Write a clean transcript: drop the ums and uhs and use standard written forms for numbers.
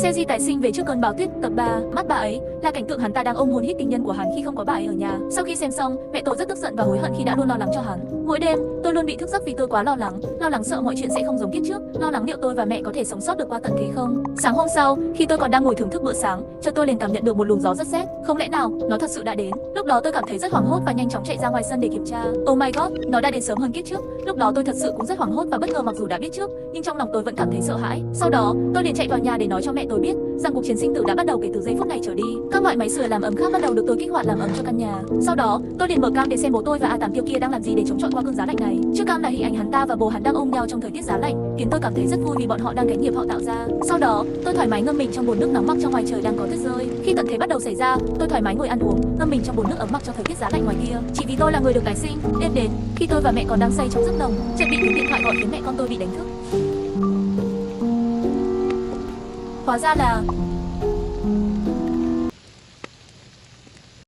Seiji tái sinh về trước cơn bão tuyết tập 3, mắt bà ấy là cảnh tượng hắn ta đang ôm hôn hít tình nhân của hắn khi không có bà ấy ở nhà. Sau khi xem xong, mẹ tôi rất tức giận và hối hận khi đã luôn lo lắng cho hắn. Mỗi đêm, tôi luôn bị thức giấc vì tôi quá lo lắng sợ mọi chuyện sẽ không giống kiếp trước, lo lắng liệu tôi và mẹ có thể sống sót được qua tận thế không. Sáng hôm sau, khi tôi còn đang ngồi thưởng thức bữa sáng, chợt tôi liền cảm nhận được một luồng gió rất rét. Không lẽ nào nó thật sự đã đến? Lúc đó tôi cảm thấy rất hoảng hốt và nhanh chóng chạy ra ngoài sân để kiểm tra. Oh my god, nó đã đến sớm hơn kiếp trước. Lúc đó tôi thật sự cũng rất hoảng hốt và bất ngờ, mặc dù đã biết trước, nhưng trong lòng tôi vẫn cảm thấy sợ hãi. Sau đó, tôi liền chạy vào nhà để nói cho mẹ tôi biết rằng cuộc chiến sinh tử đã bắt đầu kể từ giây phút này trở đi. Các loại máy sưởi làm ấm khác bắt đầu được tôi kích hoạt làm ấm cho căn nhà. Sau đó, tôi liền mở cam để xem bố tôi và A8 Kiêu kia đang làm gì để chống chọi qua cơn giá lạnh này. Trước cam là hình ảnh hắn ta và bố hắn đang ôm nhau trong thời tiết giá lạnh, khiến tôi cảm thấy rất vui vì bọn họ đang gánh nghiệp họ tạo ra. Sau đó, tôi thoải mái ngâm mình trong bồn nước nóng mặc cho ngoài trời đang có tuyết rơi. Khi tận thế bắt đầu xảy ra, tôi thoải mái ngồi ăn uống, ngâm mình trong bồn nước ấm mặc cho thời tiết giá lạnh ngoài kia. Chỉ vì tôi là người được tái sinh. Đêm đến, khi tôi và mẹ còn đang say trong giấc nồng, chợt bị tiếng điện thoại gọi khiến mẹ con tôi bị đánh thức. Hóa ra là